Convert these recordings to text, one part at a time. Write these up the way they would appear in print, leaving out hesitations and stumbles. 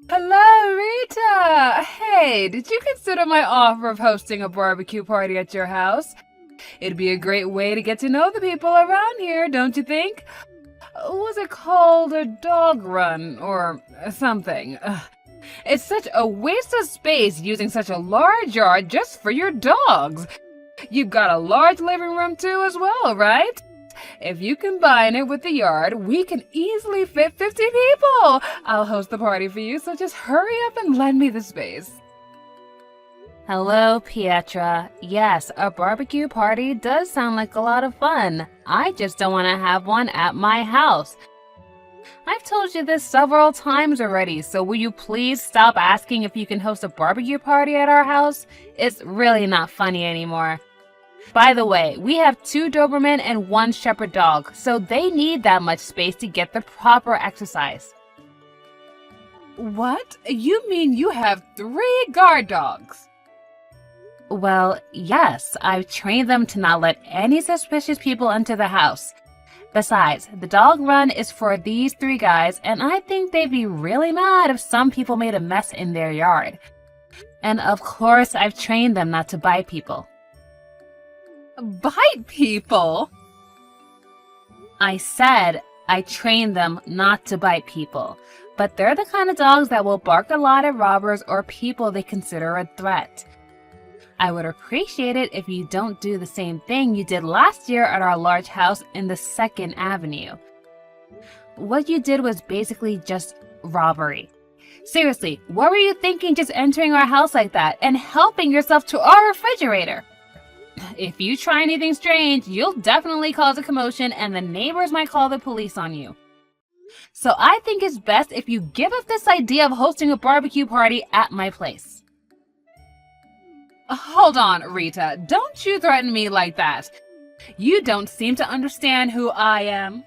Hello, Rita! Hey, did you consider my offer of hosting a barbecue party at your house? It'd be a great way to get to know the people around here, don't you think? Was it called a dog run or something? It's such a waste of space using such a large yard just for your dogs. You've got a large living room too as well, right? If you combine it with the yard, we can easily fit 50 people. I'll host the party for you, so just hurry up and lend me the space. Hello, Pietra. Yes, a barbecue party does sound like a lot of fun. I just don't want to have one at my house. I've told you this several times already, so will you please stop asking if you can host a barbecue party at our house? It's really not funny anymore. By the way, we have 2 Doberman and 1 Shepherd dog, so they need that much space to get the proper exercise. What? You mean you have 3 guard dogs? Well, yes, I've trained them to not let any suspicious people into the house. Besides, the dog run is for these 3 guys, and I think they'd be really mad if some people made a mess in their yard. And of course, I've trained them not to bite people. Bite people? I said I trained them not to bite people, but they're the kind of dogs that will bark a lot at robbers or people they consider a threat. I would appreciate it if you don't do the same thing you did last year at our large house in the 2nd Avenue. What you did was basically just robbery. Seriously, what were you thinking just entering our house like that and helping yourself to our refrigerator? If you try anything strange, you'll definitely cause a commotion and the neighbors might call the police on you. So I think it's best if you give up this idea of hosting a barbecue party at my place. Hold on, Rita. Don't you threaten me like that. You don't seem to understand who I am.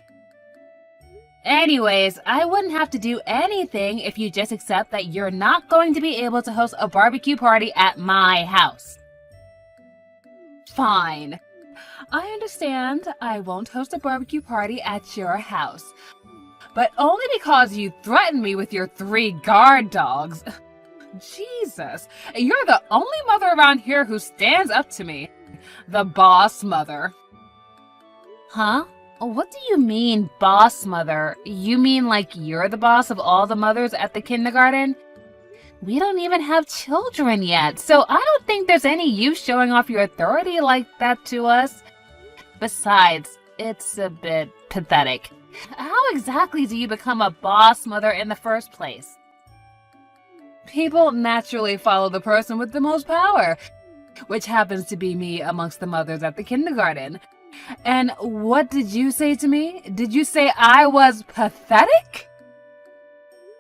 Anyways, I wouldn't have to do anything if you just accept that you're not going to be able to host a barbecue party at my house. Fine. I understand I won't host a barbecue party at your house, but only because you threatened me with your 3 guard dogs. Jesus, you're the only mother around here who stands up to me. The boss mother. Huh? What do you mean, boss mother? You mean like you're the boss of all the mothers at the kindergarten? We don't even have children yet, so I don't think there's any use showing off your authority like that to us. Besides, it's a bit pathetic. How exactly do you become a boss mother in the first place? People naturally follow the person with the most power, which happens to be me amongst the mothers at the kindergarten. And what did you say to me? Did you say I was pathetic?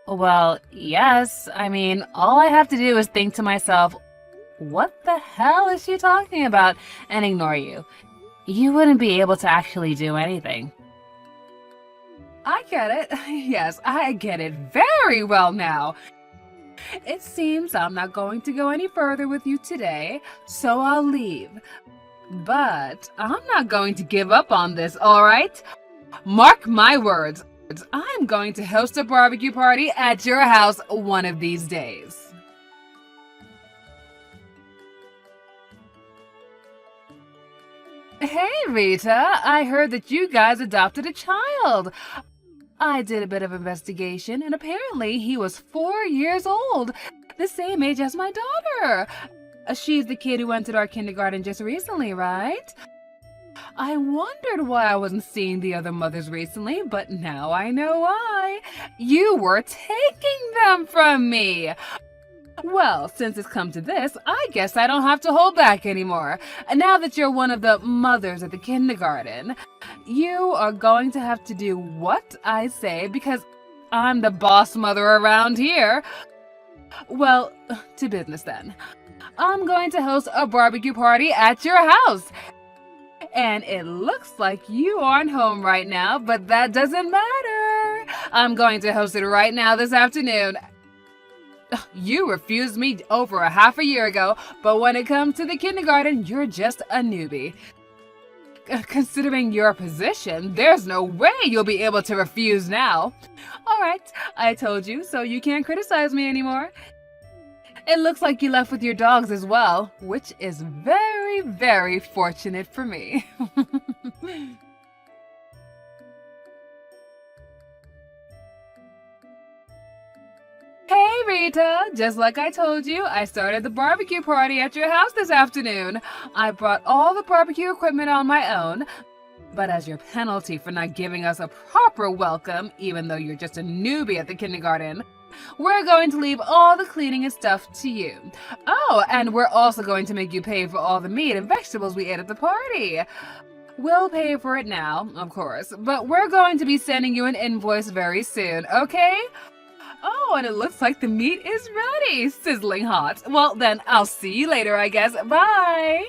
Well, yes. I mean, all I have to do is think to myself, what the hell is she talking about, and ignore you. You wouldn't be able to actually do anything. I get it. Yes, I get it very well now. It seems I'm not going to go any further with you today, so I'll leave. But I'm not going to give up on this, all right? Mark my words. I'm going to host a barbecue party at your house one of these days. Hey, Rita, I heard that you guys adopted a child. I did a bit of investigation, and apparently he was 4 years old, the same age as my daughter. She's the kid who entered our kindergarten just recently, right? I wondered why I wasn't seeing the other mothers recently, but now I know why. You were taking them from me. Well, since it's come to this, I guess I don't have to hold back anymore. Now that you're one of the mothers at the kindergarten, you are going to have to do what I say because I'm the boss mother around here. Well, to business then. I'm going to host a barbecue party at your house. And it looks like you aren't home right now, but that doesn't matter. I'm going to host it right now this afternoon. You refused me over a half a year ago, but when it comes to the kindergarten, you're just a newbie. Considering your position, there's no way you'll be able to refuse now. All right, I told you, so you can't criticize me anymore. It looks like you left with your dogs as well, which is very, very fortunate for me. Hey Rita, just like I told you, I started the barbecue party at your house this afternoon. I brought all the barbecue equipment on my own, but as your penalty for not giving us a proper welcome, even though you're just a newbie at the kindergarten, we're going to leave all the cleaning and stuff to you. Oh, and we're also going to make you pay for all the meat and vegetables we ate at the party. We'll pay for it now, of course, but we're going to be sending you an invoice very soon, okay? Oh, and it looks like the meat is ready, sizzling hot. Well, then I'll see you later, I guess. Bye!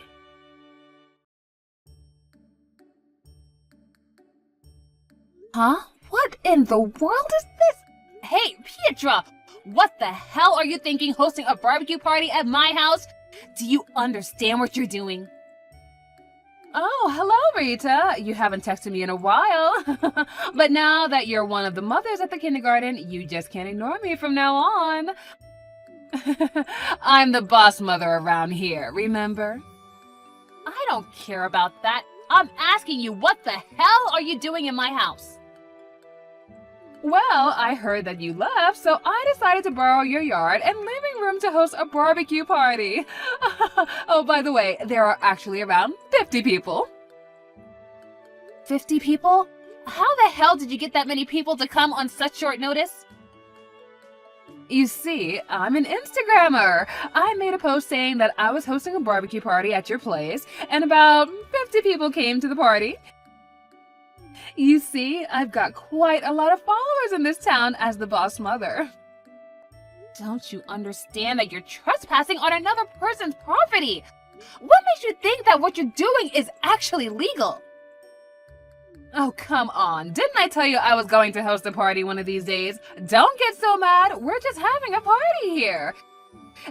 Huh? What in the world is this? Hey, Pietra! What the hell are you thinking hosting a barbecue party at my house? Do you understand what you're doing? Oh, hello, Rita. You haven't texted me in a while. But now that you're one of the mothers at the kindergarten, you just can't ignore me from now on. I'm the boss mother around here, remember? I don't care about that. I'm asking you, what the hell are you doing in my house? Well, I heard that you left, so I decided to borrow your yard and living room to host a barbecue party. Oh, by the way, there are actually around 50 people. 50 people? How the hell did you get that many people to come on such short notice? You see, I'm an Instagrammer. I made a post saying that I was hosting a barbecue party at your place, and about 50 people came to the party. You see, I've got quite a lot of followers in this town as the boss mother. Don't you understand that you're trespassing on another person's property? What makes you think that what you're doing is actually legal? Oh, come on. Didn't I tell you I was going to host a party one of these days? Don't get so mad. We're just having a party here.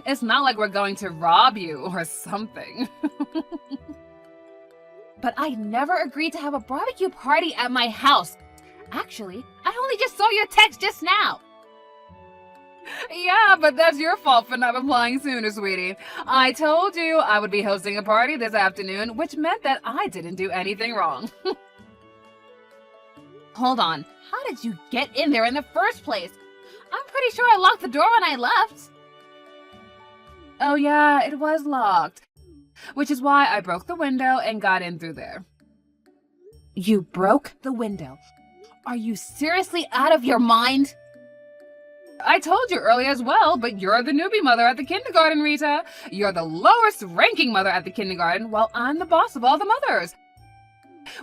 It's not like we're going to rob you or something. But I never agreed to have a barbecue party at my house. Actually, I only just saw your text just now. Yeah, but that's your fault for not replying sooner, sweetie. I told you I would be hosting a party this afternoon, which meant that I didn't do anything wrong. Hold on, how did you get in there in the first place? I'm pretty sure I locked the door when I left. Oh yeah, it was locked. Which is why I broke the window and got in through there. You broke the window? Are you seriously out of your mind? I told you earlier as well, but you're the newbie mother at the kindergarten, Rita. You're the lowest ranking mother at the kindergarten, while I'm the boss of all the mothers.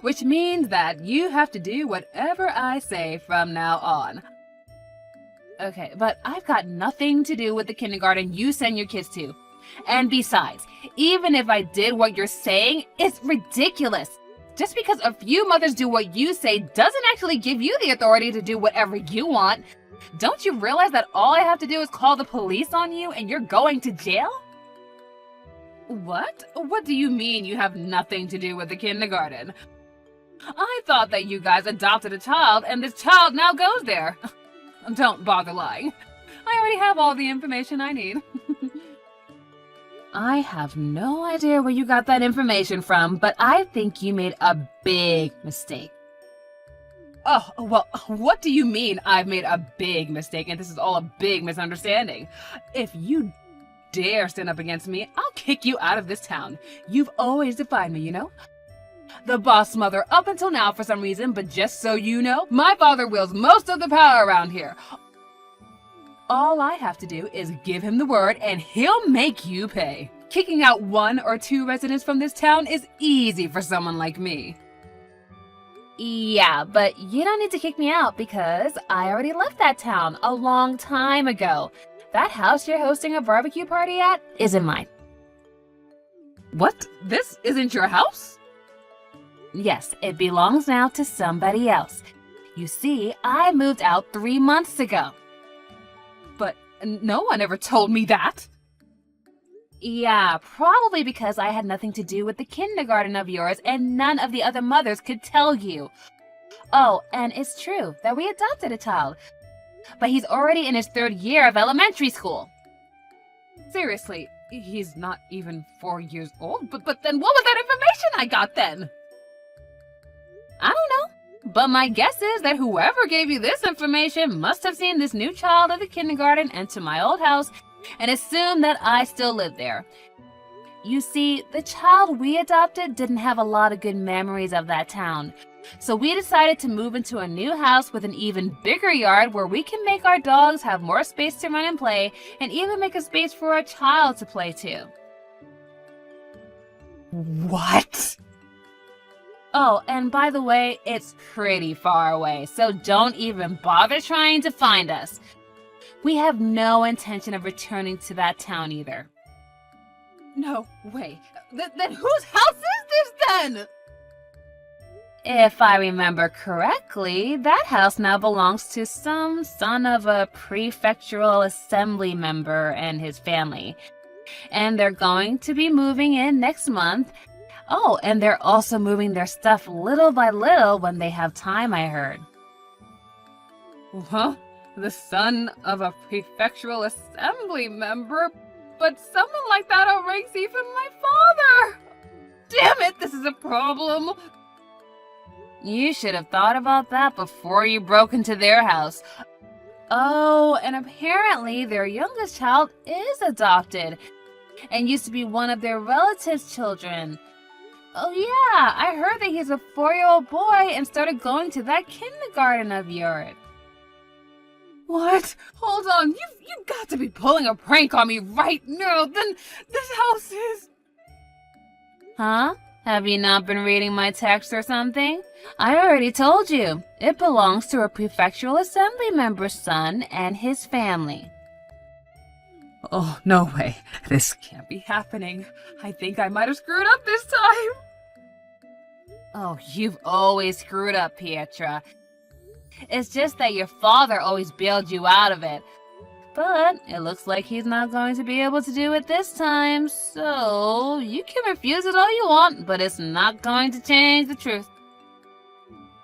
Which means that you have to do whatever I say from now on. Okay, but I've got nothing to do with the kindergarten you send your kids to. And besides, even if I did what you're saying, it's ridiculous. Just because a few mothers do what you say doesn't actually give you the authority to do whatever you want. Don't you realize that all I have to do is call the police on you and you're going to jail? What? What do you mean you have nothing to do with the kindergarten? I thought that you guys adopted a child and this child now goes there. Don't bother lying. I already have all the information I need. I have no idea where you got that information from, but I think you made a big mistake. Oh, well, what do you mean I've made a big mistake and this is all a big misunderstanding? If you dare stand up against me, I'll kick you out of this town. You've always defied me, you know? The boss mother up until now for some reason, but just so you know, my father wields most of the power around here. All I have to do is give him the word and he'll make you pay. Kicking out 1 or 2 residents from this town is easy for someone like me. Yeah, but you don't need to kick me out because I already left that town a long time ago. That house you're hosting a barbecue party at isn't mine. What? This isn't your house? Yes, it belongs now to somebody else. You see, I moved out 3 months ago. But no one ever told me that. Yeah, probably because I had nothing to do with the kindergarten of yours and none of the other mothers could tell you. Oh, and it's true that we adopted a child, but he's already in his 3rd year of elementary school. Seriously, he's not even 4 years old? But then what was that information I got then? I don't know, but my guess is that whoever gave you this information must have seen this new child at the kindergarten enter my old house and assumed that I still lived there. You see, the child we adopted didn't have a lot of good memories of that town, so we decided to move into a new house with an even bigger yard where we can make our dogs have more space to run and play, and even make a space for our child to play too. What? Oh, and by the way, it's pretty far away, so don't even bother trying to find us. We have no intention of returning to that town either. No way. Then whose house is this then? If I remember correctly, that house now belongs to some son of a prefectural assembly member and his family. And they're going to be moving in next month. Oh, and they're also moving their stuff little by little when they have time, I heard. Huh? The son of a prefectural assembly member? But someone like that outranks even my father! Damn it, this is a problem! You should have thought about that before you broke into their house. Oh, and apparently their youngest child is adopted and used to be one of their relatives' children. Oh yeah, I heard that he's a 4-year-old boy and started going to that kindergarten of yours. What? Hold on, you've got to be pulling a prank on me right now. Then this house is... Huh? Have you not been reading my text or something? I already told you. It belongs to a prefectural assembly member's son and his family. Oh, no way. This can't be happening. I think I might have screwed up this time. Oh, you've always screwed up, Pietra. It's just that your father always bailed you out of it. But it looks like he's not going to be able to do it this time, so you can refuse it all you want, but it's not going to change the truth.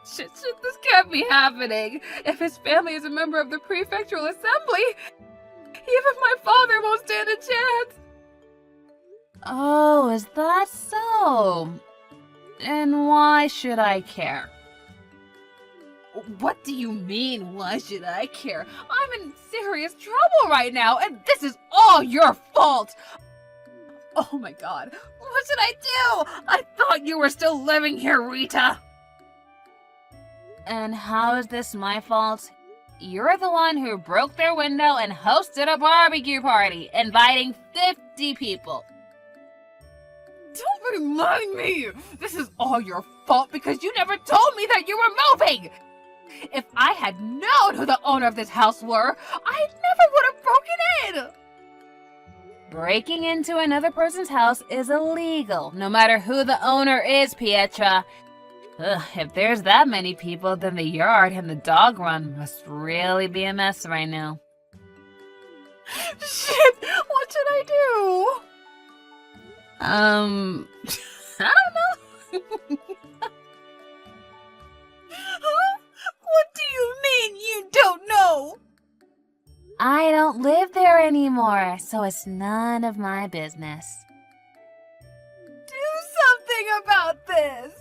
Shit, this can't be happening. If his family is a member of the prefectural assembly, even my father won't stand a chance. Oh, is that so? And why should I care? What do you mean, why should I care? I'm in serious trouble right now, and this is all your fault! Oh my god, what should I do? I thought you were still living here, Rita! And how is this my fault? You're the one who broke their window and hosted a barbecue party, inviting 50 people. Don't remind me! This is all your fault because you never told me that you were moving! If I had known who the owner of this house were, I never would have broken in! Breaking into another person's house is illegal, no matter who the owner is, Pietra. Ugh, if there's that many people, then the yard and the dog run must really be a mess right now. Shit! What should I do? I don't know. Huh? What do you mean you don't know? I don't live there anymore, so it's none of my business. Do something about this!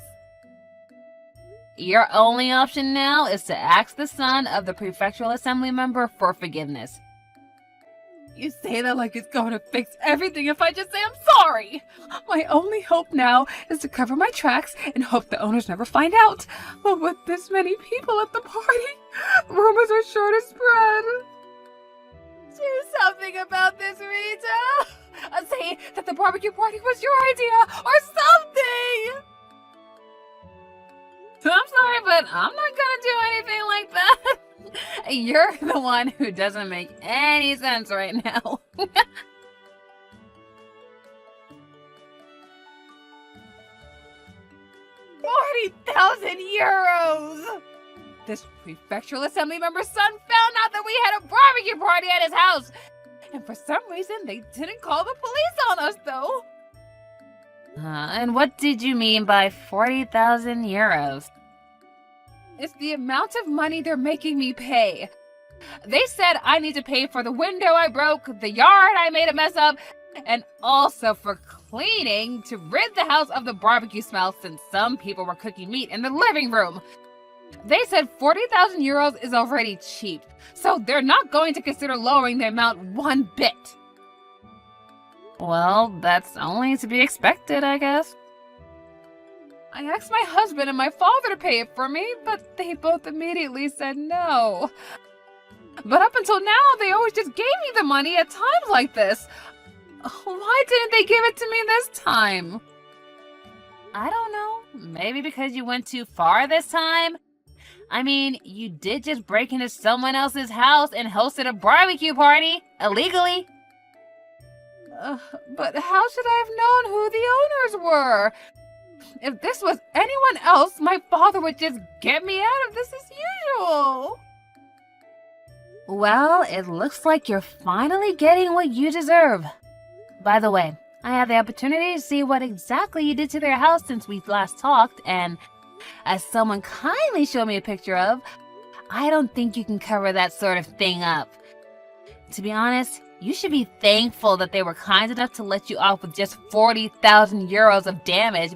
Your only option now is to ask the son of the prefectural assembly member for forgiveness. You say that like it's going to fix everything if I just say I'm sorry. My only hope now is to cover my tracks and hope the owners never find out. But with this many people at the party, rumors are sure to spread. Do something about this, Rita. Say that the barbecue party was your idea or something. I'm sorry, but I'm not gonna do anything like that. You're the one who doesn't make any sense right now. 40,000 euros! This prefectural assembly member's son found out that we had a barbecue party at his house. And for some reason, they didn't call the police on us, though. And what did you mean by 40,000 euros? It's the amount of money they're making me pay. They said I need to pay for the window I broke, the yard I made a mess of, and also for cleaning to rid the house of the barbecue smell since some people were cooking meat in the living room. They said 40,000 euros is already cheap, so they're not going to consider lowering the amount one bit. Well, that's only to be expected, I guess. I asked my husband and my father to pay it for me, but they both immediately said no. But up until now, they always just gave me the money at times like this. Why didn't they give it to me this time? I don't know. Maybe because you went too far this time? I mean, you did just break into someone else's house and hosted a barbecue party, illegally. But how should I have known who the owners were? If this was anyone else, my father would just get me out of this as usual. Well, it looks like you're finally getting what you deserve. By the way, I had the opportunity to see what exactly you did to their house since we last talked, and as someone kindly showed me a picture of, I don't think you can cover that sort of thing up. To be honest, you should be thankful that they were kind enough to let you off with just 40,000 euros of damage,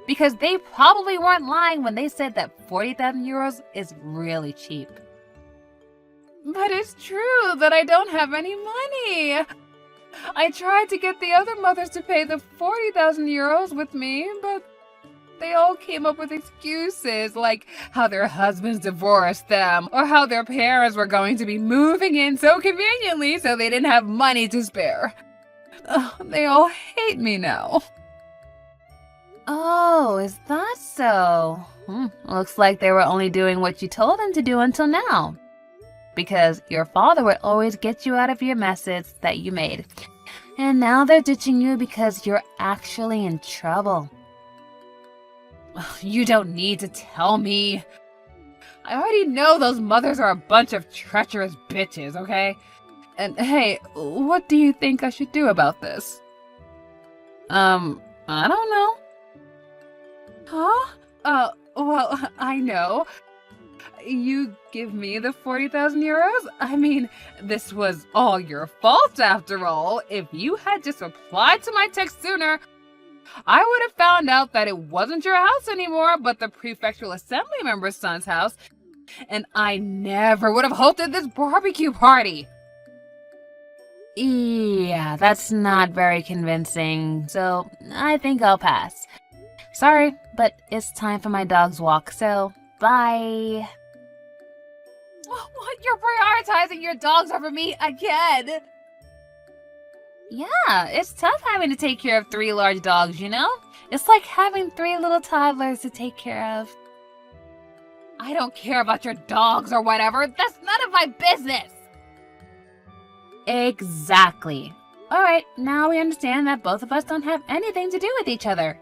because they probably weren't lying when they said that 40,000 euros is really cheap. But it's true that I don't have any money. I tried to get the other mothers to pay the 40,000 euros with me, but they all came up with excuses, like how their husbands divorced them, or how their parents were going to be moving in so conveniently so they didn't have money to spare. They all hate me now. Oh, is that so? Looks like they were only doing what you told them to do until now. Because your father would always get you out of your messes that you made. And now they're ditching you because you're actually in trouble. You don't need to tell me. I already know those mothers are a bunch of treacherous bitches, okay? And hey, what do you think I should do about this? I don't know. Huh? Well, I know. You give me the 40,000 euros? I mean, this was all your fault after all. If you had just replied to my text sooner, I would have found out that it wasn't your house anymore, but the prefectural assembly member's son's house, and I never would have hosted this barbecue party. Yeah, that's not very convincing, so I think I'll pass. Sorry, but it's time for my dog's walk, so bye. What? You're prioritizing your dogs over me again? Yeah, it's tough having to take care of 3 large dogs, you know? It's like having 3 little toddlers to take care of. I don't care about your dogs or whatever. That's none of my business. Exactly. Alright, now we understand that both of us don't have anything to do with each other.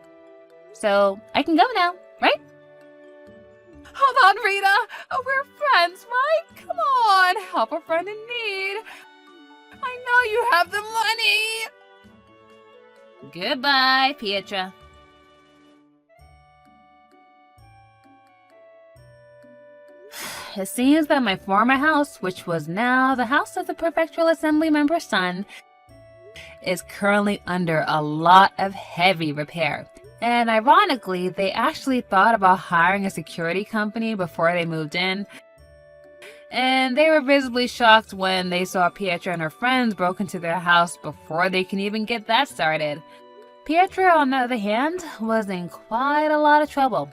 So, I can go now, right? Hold on, Rita. We're friends, right? Come on, help a friend in need. I know you have the money. Goodbye, Pietra. It seems that my former house, which was now the house of the prefectural assembly member's son, is currently under a lot of heavy repair. And ironically, they actually thought about hiring a security company before they moved in. And they were visibly shocked when they saw Pietra and her friends broke into their house before they can even get that started. Pietra, on the other hand, was in quite a lot of trouble.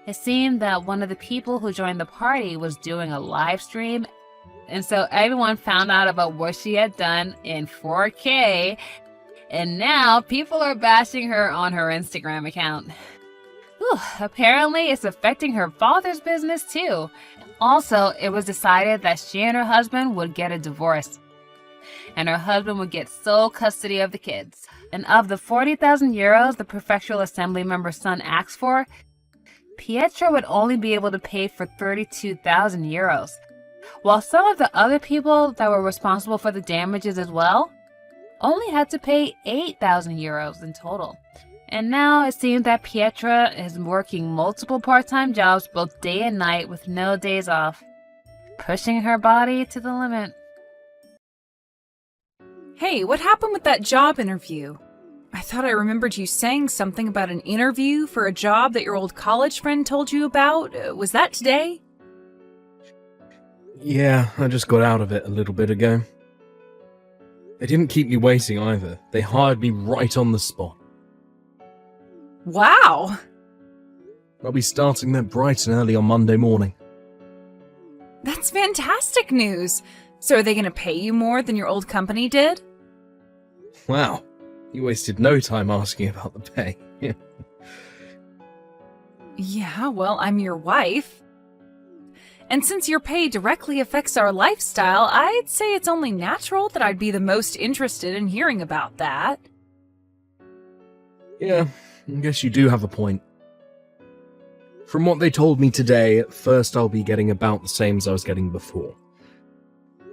It seemed that one of the people who joined the party was doing a live stream, and so everyone found out about what she had done in 4K, and now people are bashing her on her Instagram account. Whew, apparently it's affecting her father's business too. Also, it was decided that she and her husband would get a divorce, and her husband would get sole custody of the kids. And of the 40,000 euros the prefectural assembly member's son asked for, Pietra would only be able to pay for 32,000 euros. while some of the other people that were responsible for the damages as well only had to pay 8,000 euros in total. And now it seems that Pietra is working multiple part-time jobs both day and night with no days off, pushing her body to the limit. Hey, what happened with that job interview? I thought I remembered you saying something about an interview for a job that your old college friend told you about. Was that today? Yeah, I just got out of it a little bit ago. They didn't keep me waiting either. They hired me right on the spot. Wow! I'll be starting there bright and early on Monday morning. That's fantastic news! So are they going to pay you more than your old company did? Wow, you wasted no time asking about the pay. Yeah, well, I'm your wife. And since your pay directly affects our lifestyle, I'd say it's only natural that I'd be the most interested in hearing about that. Yeah, I guess you do have a point. From what they told me today, at first I'll be getting about the same as I was getting before.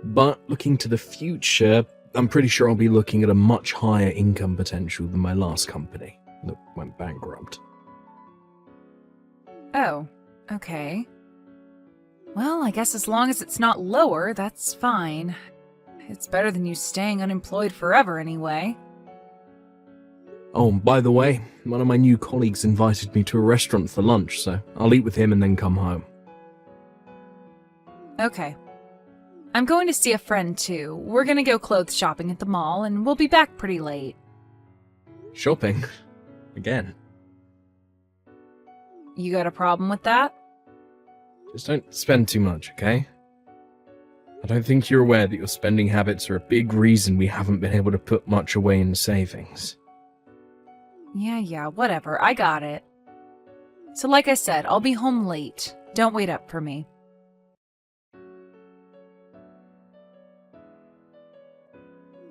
But looking to the future, I'm pretty sure I'll be looking at a much higher income potential than my last company that went bankrupt. Oh, okay. Well, I guess as long as it's not lower, that's fine. It's better than you staying unemployed forever anyway. Oh, and by the way, one of my new colleagues invited me to a restaurant for lunch, so I'll eat with him and then come home. Okay. I'm going to see a friend too. We're gonna go clothes shopping at the mall, and we'll be back pretty late. Shopping? Again? You got a problem with that? Just don't spend too much, okay? I don't think you're aware that your spending habits are a big reason we haven't been able to put much away in savings. Yeah, whatever. I got it. So like I said, I'll be home late. Don't wait up for me.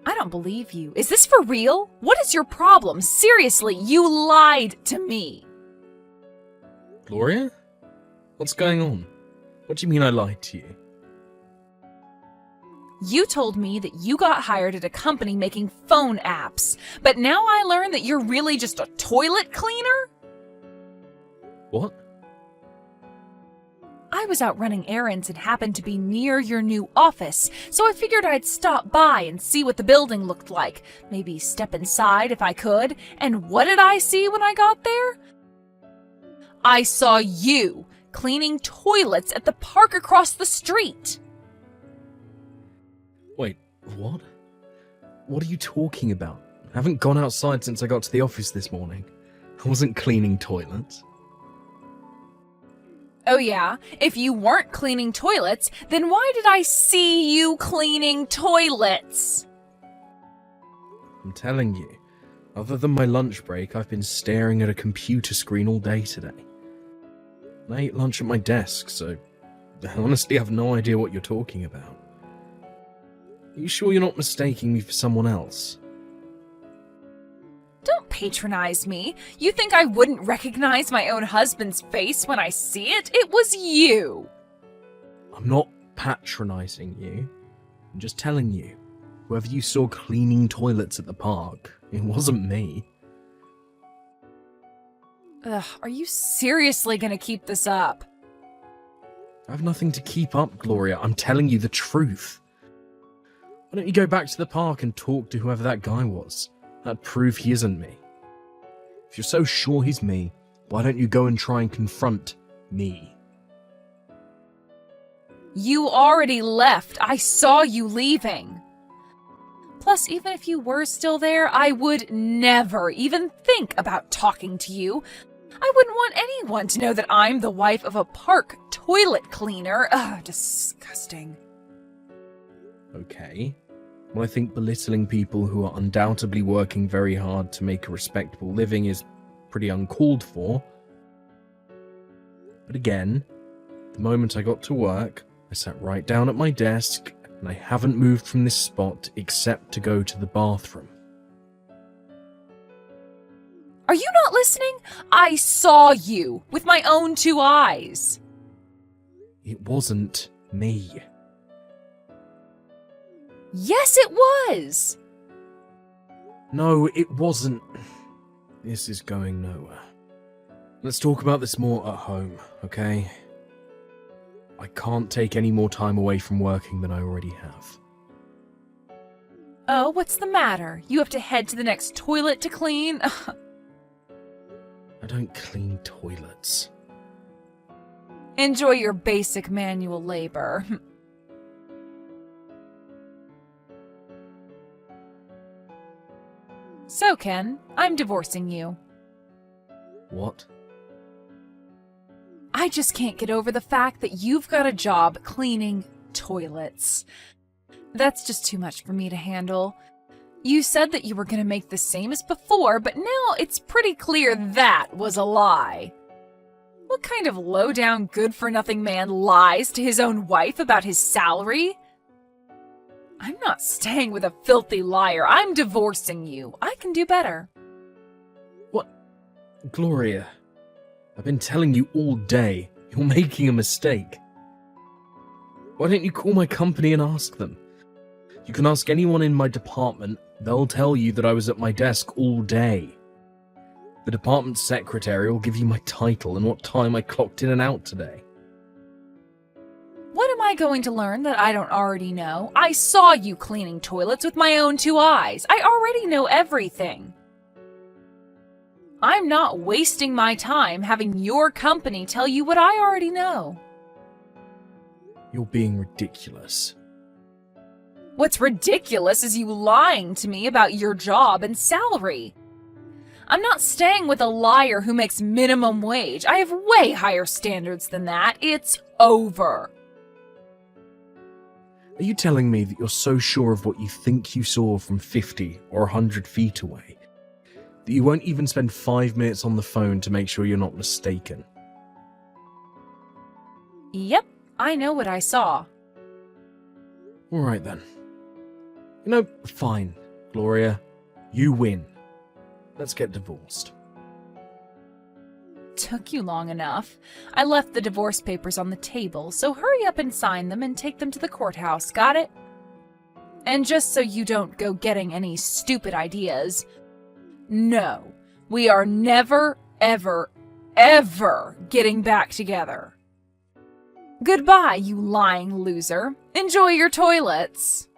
I don't believe you. Is this for real? What is your problem? Seriously, you lied to me. Gloria? What's going on? What do you mean I lied to you? You told me that you got hired at a company making phone apps, but now I learn that you're really just a toilet cleaner? What? I was out running errands and happened to be near your new office, so I figured I'd stop by and see what the building looked like, maybe step inside if I could, and what did I see when I got there? I saw you cleaning toilets at the park across the street. Wait, what? What are you talking about? I haven't gone outside since I got to the office this morning. I wasn't cleaning toilets. Oh yeah? If you weren't cleaning toilets, then why did I see you cleaning toilets? I'm telling you, other than my lunch break, I've been staring at a computer screen all day today. I ate lunch at my desk, so I honestly have no idea what you're talking about. Are you sure you're not mistaking me for someone else? Don't patronize me. You think I wouldn't recognize my own husband's face when I see it? It was you. I'm not patronizing you. I'm just telling you. Whoever you saw cleaning toilets at the park, it wasn't me. Ugh, are you seriously gonna keep this up? I have nothing to keep up, Gloria. I'm telling you the truth. Why don't you go back to the park and talk to whoever that guy was? That'd prove he isn't me. If you're so sure he's me, why don't you go and try and confront me? You already left. I saw you leaving. Plus, even if you were still there, I would never even think about talking to you. I wouldn't want anyone to know that I'm the wife of a park toilet cleaner. Ugh, disgusting. Okay. Well, I think belittling people who are undoubtedly working very hard to make a respectable living is pretty uncalled for. But again, the moment I got to work, I sat right down at my desk, and I haven't moved from this spot except to go to the bathroom. Are you not listening? I saw you with my own 2 eyes. It wasn't me. Yes, it was! No, it wasn't. This is going nowhere. Let's talk about this more at home, okay? I can't take any more time away from working than I already have. Oh, what's the matter? You have to head to the next toilet to clean? I don't clean toilets. Enjoy your basic manual labor. So, Ken, I'm divorcing you. What? I just can't get over the fact that you've got a job cleaning toilets. That's just too much for me to handle. You said that you were going to make the same as before, but now it's pretty clear that was a lie. What kind of low-down, good-for-nothing man lies to his own wife about his salary? I'm not staying with a filthy liar. I'm divorcing you. I can do better. What? Gloria, I've been telling you all day, you're making a mistake. Why don't you call my company and ask them? You can ask anyone in my department, they'll tell you that I was at my desk all day. The department secretary will give you my title and what time I clocked in and out today. What am I going to learn that I don't already know? I saw you cleaning toilets with my own 2 eyes. I already know everything. I'm not wasting my time having your company tell you what I already know. You're being ridiculous. What's ridiculous is you lying to me about your job and salary. I'm not staying with a liar who makes minimum wage. I have way higher standards than that. It's over. Are you telling me that you're so sure of what you think you saw from 50 or 100 feet away that you won't even spend 5 minutes on the phone to make sure you're not mistaken? Yep, I know what I saw. Alright then. You know, fine, Gloria. You win. Let's get divorced. Took you long enough. I left the divorce papers on the table, so hurry up and sign them and take them to the courthouse, got it? And just so you don't go getting any stupid ideas, no, we are never, ever, ever getting back together. Goodbye, you lying loser. Enjoy your toilets.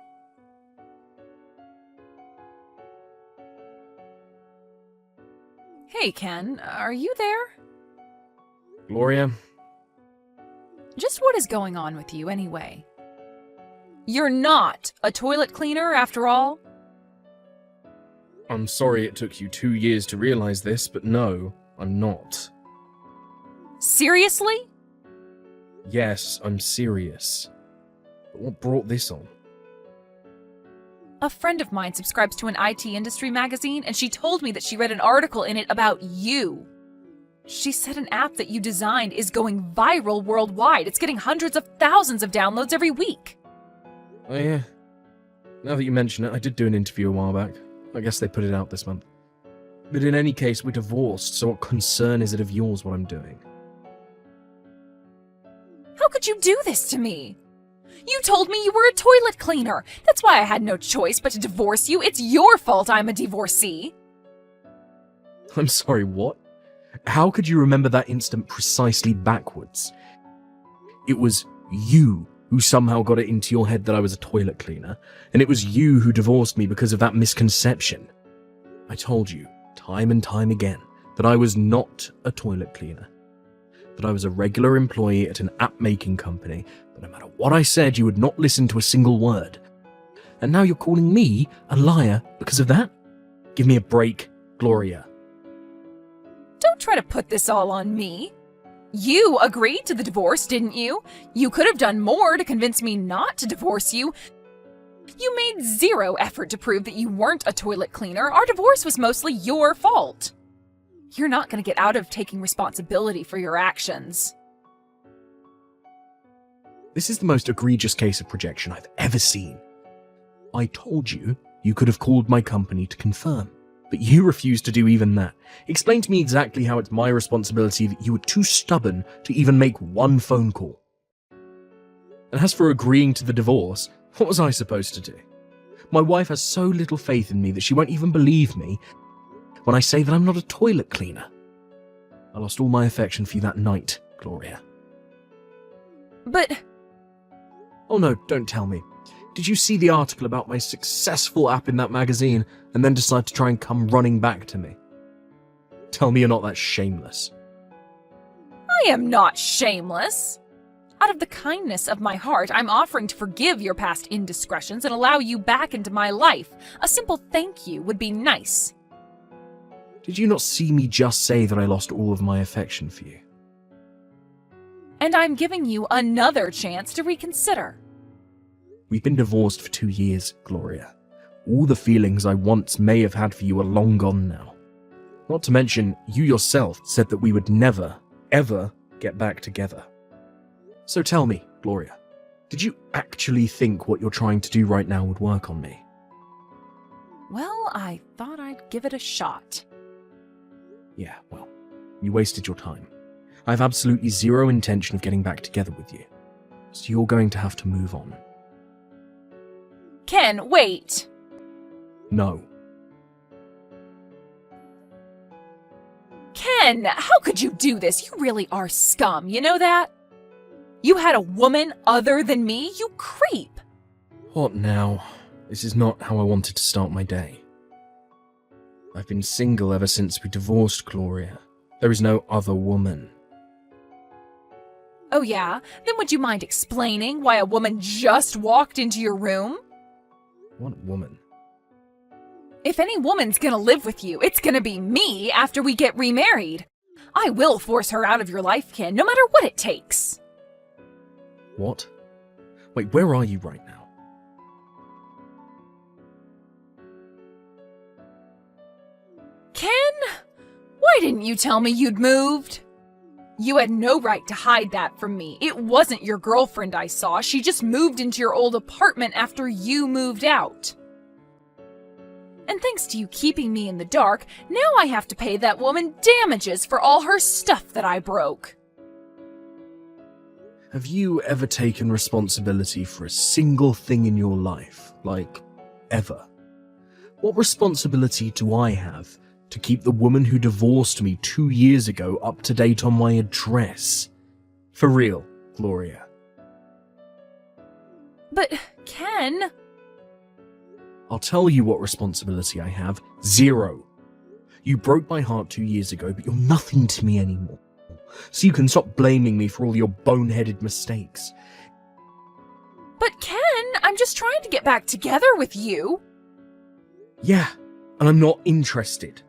Hey, Ken, are you there? Gloria? Just what is going on with you, anyway? You're not a toilet cleaner, after all? I'm sorry it took you 2 years to realize this, but no, I'm not. Seriously? Yes, I'm serious. But what brought this on? A friend of mine subscribes to an IT industry magazine, and she told me that she read an article in it about you. She said an app that you designed is going viral worldwide. It's getting hundreds of thousands of downloads every week. Oh yeah. Now that you mention it, I did do an interview a while back. I guess they put it out this month. But in any case, we're divorced, so what concern is it of yours what I'm doing? How could you do this to me? You told me you were a toilet cleaner. That's why I had no choice but to divorce you. It's your fault I'm a divorcee. I'm sorry, what? How could you remember that instant precisely backwards? It was you who somehow got it into your head that I was a toilet cleaner, and it was you who divorced me because of that misconception. I told you, time and time again, that I was not a toilet cleaner. That I was a regular employee at an app-making company, but no matter what I said, you would not listen to a single word. And now you're calling me a liar because of that? Give me a break, Gloria. Don't try to put this all on me. You agreed to the divorce, didn't you? You could have done more to convince me not to divorce you. You made zero effort to prove that you weren't a toilet cleaner. Our divorce was mostly your fault. You're not going to get out of taking responsibility for your actions. This is the most egregious case of projection I've ever seen. I told you you could have called my company to confirm, but you refused to do even that. Explain to me exactly how it's my responsibility that you were too stubborn to even make one phone call. And as for agreeing to the divorce, what was I supposed to do? My wife has so little faith in me that she won't even believe me when I say that I'm not a toilet cleaner. I lost all my affection for you that night, Gloria. But Oh no, don't tell me. Did you see the article about my successful app in that magazine and then decide to try and come running back to me? Tell me you're not that shameless. I am not shameless. Out of the kindness of my heart, I'm offering to forgive your past indiscretions and allow you back into my life. A simple thank you would be nice. Did you not see me just say that I lost all of my affection for you? And I'm giving you another chance to reconsider. We've been divorced for 2 years, Gloria. All the feelings I once may have had for you are long gone now. Not to mention, you yourself said that we would never, ever get back together. So tell me, Gloria, did you actually think what you're trying to do right now would work on me? Well, I thought I'd give it a shot. Yeah, well, you wasted your time. I have absolutely zero intention of getting back together with you. So you're going to have to move on. Ken, wait! No. Ken, how could you do this? You really are scum, you know that? You had a woman other than me, you creep! What now? This is not how I wanted to start my day. I've been single ever since we divorced, Gloria. There is no other woman. Oh yeah? Then would you mind explaining why a woman just walked into your room? What woman? If any woman's gonna live with you, it's gonna be me after we get remarried. I will force her out of your life, Ken, no matter what it takes. What? Wait, where are you right now? Ken? Why didn't you tell me you'd moved? You had no right to hide that from me. It wasn't your girlfriend I saw. She just moved into your old apartment after you moved out. And thanks to you keeping me in the dark, now I have to pay that woman damages for all her stuff that I broke. Have you ever taken responsibility for a single thing in your life? Like, ever? What responsibility do I have to keep the woman who divorced me 2 years ago up to date on my address? For real, Gloria. But, Ken... I'll tell you what responsibility I have. 0. You broke my heart 2 years ago, but you're nothing to me anymore. So you can stop blaming me for all your boneheaded mistakes. But Ken, I'm just trying to get back together with you. Yeah, and I'm not interested.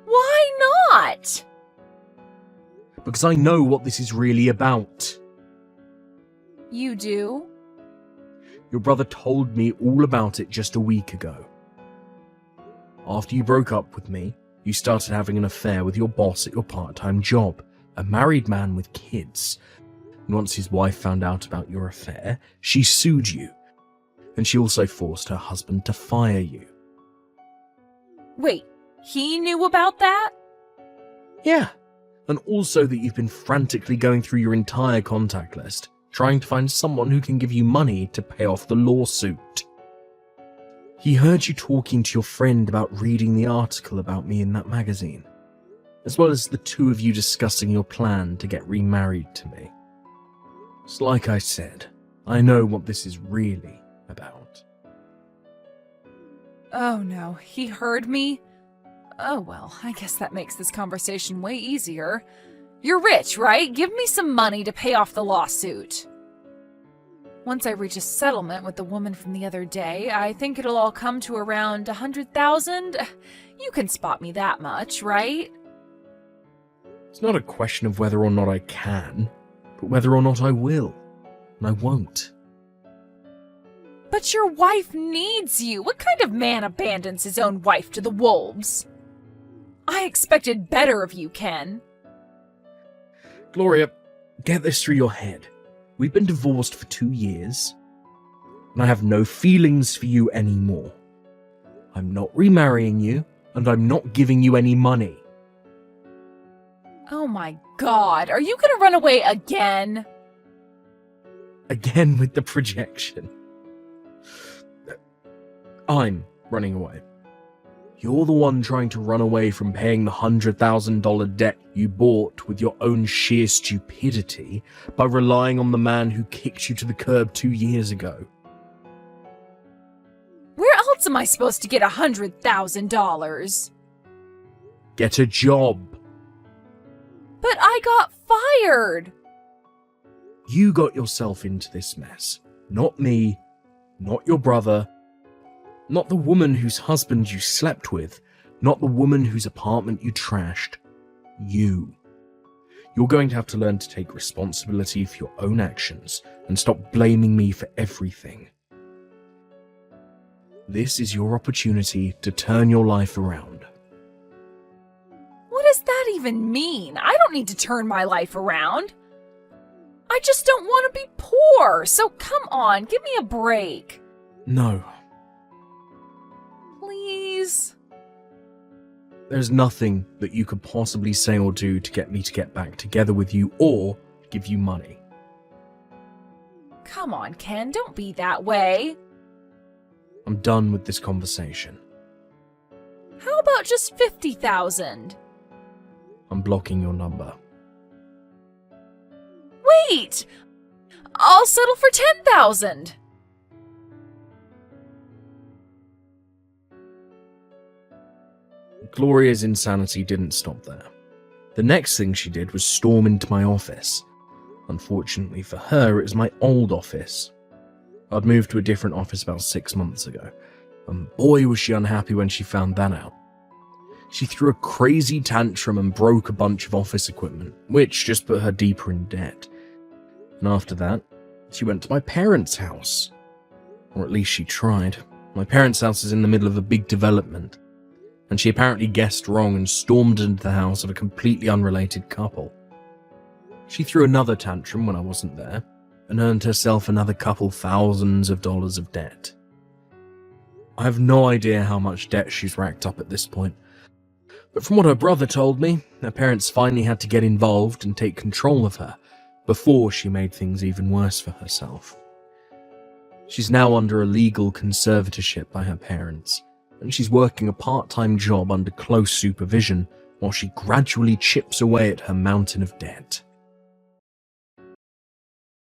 Why not? Because I know what this is really about. You do? Your brother told me all about it just a week ago. After you broke up with me, you started having an affair with your boss at your part-time job, a married man with kids. And once his wife found out about your affair, she sued you. And she also forced her husband to fire you. Wait, he knew about that? Yeah, and also that you've been frantically going through your entire contact list, trying to find someone who can give you money to pay off the lawsuit. He heard you talking to your friend about reading the article about me in that magazine, as well as the two of you discussing your plan to get remarried to me. It's like I said, I know what this is really about. Oh no, he heard me? Oh well, I guess that makes this conversation way easier. You're rich, right? Give me some money to pay off the lawsuit. Once I reach a settlement with the woman from the other day, I think it'll all come to around 100,000. You can spot me that much, right? It's not a question of whether or not I can, but whether or not I will. And I won't. But your wife needs you. What kind of man abandons his own wife to the wolves? I expected better of you, Ken. Gloria, get this through your head. We've been divorced for 2 years, and I have no feelings for you anymore. I'm not remarrying you, and I'm not giving you any money. Oh my god, are you gonna run away again? Again with the projection. I'm running away. You're the one trying to run away from paying the $100,000 debt you bought with your own sheer stupidity by relying on the man who kicked you to the curb 2 years ago. Where else am I supposed to get $100,000? Get a job. But I got fired! You got yourself into this mess. Not me, not your brother, not the woman whose husband you slept with, not the woman whose apartment you trashed. You. You're going to have to learn to take responsibility for your own actions and stop blaming me for everything. This is your opportunity to turn your life around. What does that even mean? I don't need to turn my life around. I just don't want to be poor, so come on, give me a break. No, Please? there's nothing that you could possibly say or do to get me to get back together with you or give you money. Come on, Ken, don't be that way. I'm done with this conversation. How about just 50,000? I'm blocking your number. Wait! I'll settle for 10,000. Gloria's insanity didn't stop there. The next thing she did was storm into my office. Unfortunately for her, it was my old office. I'd moved to a different office about 6 months ago, and boy was she unhappy when she found that out. She threw a crazy tantrum and broke a bunch of office equipment, which just put her deeper in debt. And after that, she went to my parents' house. Or at least she tried. My parents' house is in the middle of a big development, and she apparently guessed wrong and stormed into the house of a completely unrelated couple. She threw another tantrum when I wasn't there, and earned herself another couple thousands of dollars of debt. I have no idea how much debt she's racked up at this point, but from what her brother told me, her parents finally had to get involved and take control of her before she made things even worse for herself. She's now under a legal conservatorship by her parents, and she's working a part-time job under close supervision while she gradually chips away at her mountain of debt.